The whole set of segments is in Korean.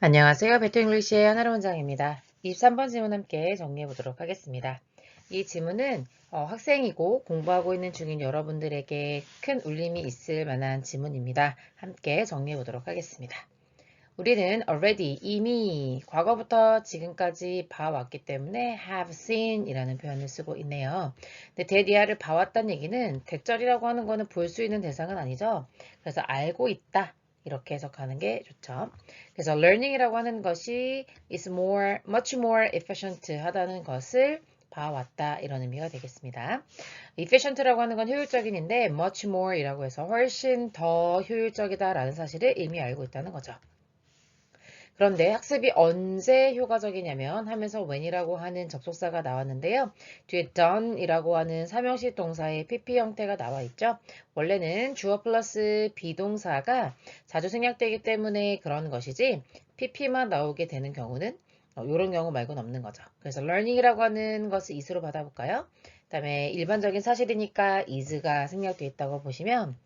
안녕하세요. 배트잉글리시의 하나로 원장입니다. 23번 질문 함께 정리해 보도록 하겠습니다. 이 질문은 학생이고 공부하고 있는 중인 여러분들에게 큰 울림이 있을 만한 질문입니다. 함께 정리해 보도록 하겠습니다. 우리는 already, 이미 과거부터 지금까지 봐왔기 때문에 have seen 이라는 표현을 쓰고 있네요. 근데 대디아를 봐왔다는 얘기는 대절이라고 하는 거는 볼 수 있는 대상은 아니죠. 그래서 알고 있다. 이렇게 해석하는 게 좋죠. 그래서 learning이라고 하는 것이 is more, much more efficient 하다는 것을 봐왔다 이런 의미가 되겠습니다. efficient라고 하는 건 효율적인인데 much more 이라고 해서 훨씬 더 효율적이다라는 사실을 이미 알고 있다는 거죠. 그런데 학습이 언제 효과적이냐면 하면서 when이라고 하는 접속사가 나왔는데요. 뒤에 done이라고 하는 삼형식 동사의 PP 형태가 나와 있죠. 원래는 주어 플러스 비동사가 자주 생략되기 때문에 그런 것이지 PP만 나오게 되는 경우는 이런 경우 말고는 없는 거죠. 그래서 learning이라고 하는 것을 is로 받아볼까요? 그 다음에 일반적인 사실이니까 is가 생략되어 있다고 보시면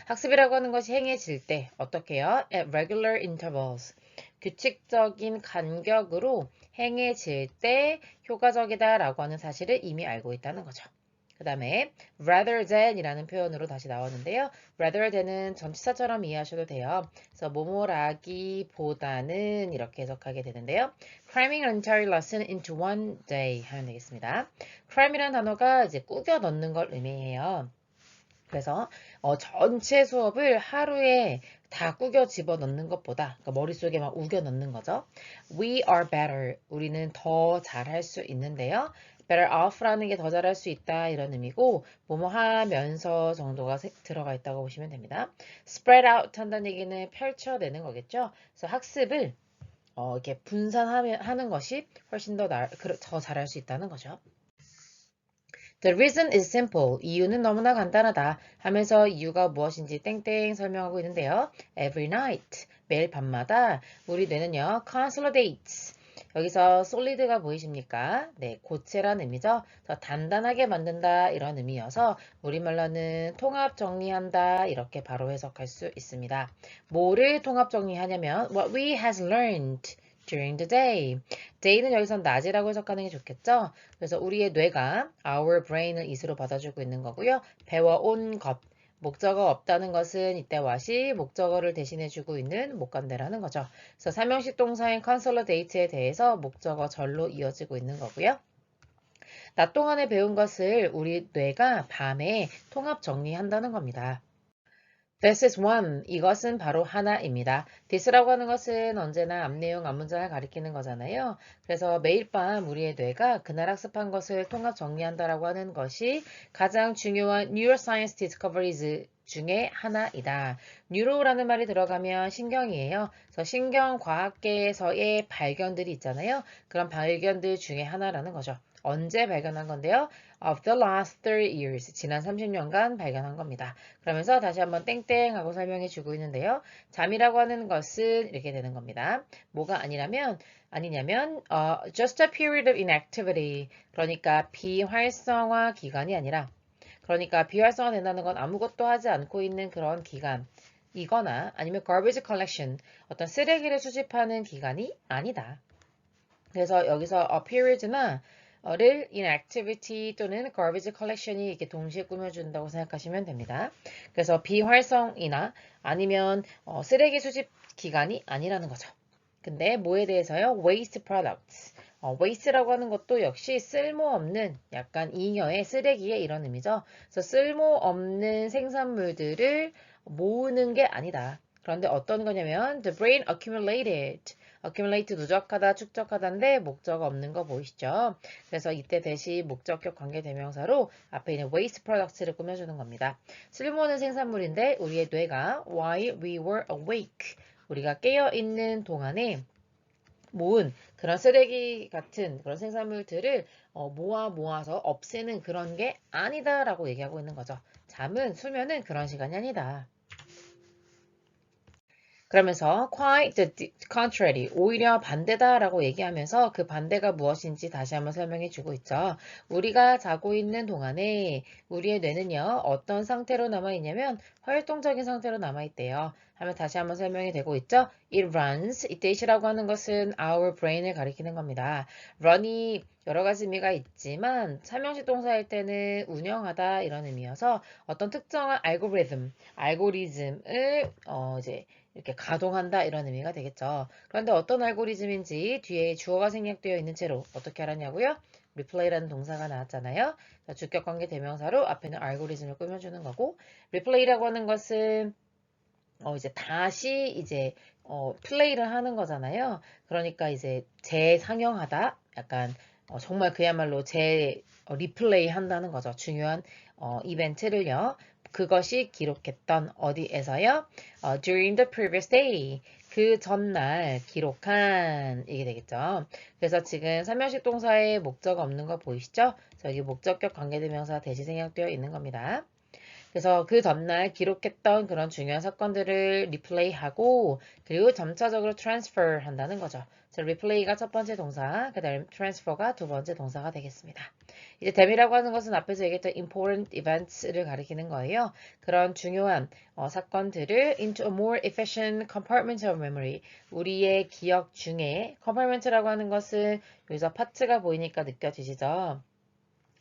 학습이라고 하는 것이 행해질 때 어떻게 해요? At regular intervals. 규칙적인 간격으로 행해질 때 효과적이다 라고 하는 사실을 이미 알고 있다는 거죠. 그 다음에 rather than 이라는 표현으로 다시 나왔는데요. rather than은 전치사처럼 이해하셔도 돼요. 그래서 뭐뭐라기보다는 이렇게 해석하게 되는데요. cramming an entire lesson into one day 하면 되겠습니다. cram이라는 단어가 이제 꾸겨 넣는 걸 의미해요. 그래서 전체 수업을 하루에 다 꾸겨 집어 넣는 것보다 그러니까 머릿속에 막 우겨 넣는 거죠. We are better. 우리는 더 잘할 수 있는데요. better off라는 게 더 잘할 수 있다 이런 의미고 뭐뭐 하면서 정도가 들어가 있다고 보시면 됩니다. spread out 한다는 얘기는 펼쳐내는 거겠죠. 그래서 학습을 이렇게 분산하는 것이 훨씬 더 잘할 수 있다는 거죠. The reason is simple. 이유는 너무나 간단하다 하면서 이유가 무엇인지 땡땡 설명하고 있는데요. Every night. 매일 밤마다 우리 뇌는요. consolidates. 여기서 solid가 보이십니까? 네, 고체란 의미죠. 더 단단하게 만든다 이런 의미여서 우리말로는 통합 정리한다 이렇게 바로 해석할 수 있습니다. 뭐를 통합 정리하냐면 what we has learned during the day. day는 여기서 낮이라고 해석하는 게 좋겠죠? 그래서 우리의 뇌가 our brain을 is로 받아주고 있는 거고요. 배워온 것. 목적어 없다는 것은 이때 what이 목적어를 대신해주고 있는 목관대라는 거죠. 그래서 삼형식 동사인 consolidate에 대해서 목적어 절로 이어지고 있는 거고요. 낮 동안에 배운 것을 우리 뇌가 밤에 통합 정리한다는 겁니다. This is one. 이것은 바로 하나입니다. this라고 하는 것은 언제나 앞내용, 앞문장을 가리키는 거잖아요. 그래서 매일 밤 우리의 뇌가 그날 학습한 것을 통합 정리한다라고 하는 것이 가장 중요한 neuroscience discoveries 중에 하나이다. 뉴로라는 말이 들어가면 신경이에요. 그래서 신경과학계에서의 발견들이 있잖아요. 그런 발견들 중에 하나라는 거죠. 언제 발견한 건데요? Of the last 30 years. 지난 30년간 발견한 겁니다. 그러면서 다시 한번 땡땡 하고 설명해 주고 있는데요. 잠이라고 하는 것은 이렇게 되는 겁니다. 뭐가 아니냐면 just a period of inactivity. 그러니까 비활성화 기간이 아니라 그러니까 비활성화 된다는 건 아무것도 하지 않고 있는 그런 기간 이거나 아니면 garbage collection 어떤 쓰레기를 수집하는 기간이 아니다. 그래서 여기서 periods나 를 inactivity 또는 garbage collection이 이렇게 동시에 꾸며준다고 생각하시면 됩니다. 그래서 비활성이나 아니면 쓰레기 수집 기간이 아니라는 거죠. 근데 뭐에 대해서요? waste products. waste라고 하는 것도 역시 쓸모없는 약간 잉여의 쓰레기의 이런 의미죠. 그래서 쓸모없는 생산물들을 모으는 게 아니다. 그런데 어떤 거냐면 the brain accumulated. accumulate 누적하다, 축적하다인데 목적 없는 거 보이시죠? 그래서 이때 대신 목적격 관계대명사로 앞에 있는 waste products를 꾸며주는 겁니다. 쓸모없는 생산물인데 우리의 뇌가 while we were awake. 우리가 깨어있는 동안에 모은 그런 쓰레기 같은 그런 생산물들을 모아서 없애는 그런 게 아니다라고 얘기하고 있는 거죠. 잠은, 수면은 그런 시간이 아니다. 그러면서 quite the contrary, 오히려 반대다라고 얘기하면서 그 반대가 무엇인지 다시 한번 설명해 주고 있죠. 우리가 자고 있는 동안에 우리의 뇌는요, 어떤 상태로 남아있냐면 활동적인 상태로 남아있대요. 하면 다시 한번 설명이 되고 있죠? It runs. 이때 it이라고 하는 것은 our brain을 가리키는 겁니다. run이 여러 가지 의미가 있지만 삼형식 동사일 때는 운영하다 이런 의미여서 어떤 특정한 알고리즘을 이제 이렇게 가동한다 이런 의미가 되겠죠. 그런데 어떤 알고리즘인지 뒤에 주어가 생략되어 있는 채로 어떻게 알았냐고요? replay라는 동사가 나왔잖아요. 주격 관계 대명사로 앞에는 알고리즘을 꾸며주는 거고 replay라고 하는 것은 이제 다시 이제 플레이를 하는 거잖아요. 그러니까 이제 재상영하다 약간 정말 그야말로 리플레이 한다는 거죠. 중요한 이벤트를요. 그것이 기록했던 어디에서요? during the previous day. 그 전날 기록한 이게 되겠죠. 그래서 지금 삼형식 동사에 목적 없는 거 보이시죠? 여기 목적격 관계대명사 대시 생략되어 있는 겁니다. 그래서 그 전날 기록했던 그런 중요한 사건들을 리플레이하고 그리고 점차적으로 트랜스퍼 한다는 거죠. 그래서 리플레이가 첫 번째 동사, 그 다음 트랜스퍼가 두 번째 동사가 되겠습니다. 이제 댐이라고 하는 것은 앞에서 얘기했던 important events를 가리키는 거예요. 그런 중요한 사건들을 into a more efficient compartment of memory. 우리의 기억 중에 compartment라고 하는 것은 여기서 파츠가 보이니까 느껴지시죠?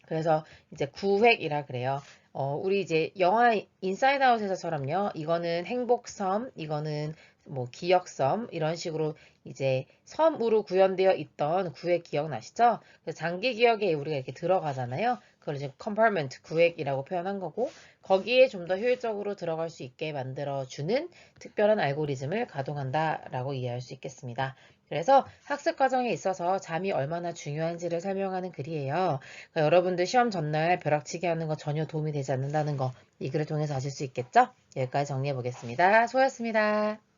그래서 이제 구획이라 그래요. 우리 이제 영화 인사이드 아웃에서처럼요. 이거는 행복섬, 이거는 뭐 기억섬 이런 식으로 이제 섬으로 구현되어 있던 구획 기억나시죠? 그래서 장기 기억에 우리가 이렇게 들어가잖아요. 그걸 이제 compartment 구획이라고 표현한 거고 거기에 좀 더 효율적으로 들어갈 수 있게 만들어주는 특별한 알고리즘을 가동한다라고 이해할 수 있겠습니다. 그래서 학습 과정에 있어서 잠이 얼마나 중요한지를 설명하는 글이에요. 그러니까 여러분들 시험 전날 벼락치기 하는 거 전혀 도움이 되지 않는다는 거 이 글을 통해서 아실 수 있겠죠? 여기까지 정리해 보겠습니다. 수고하셨습니다.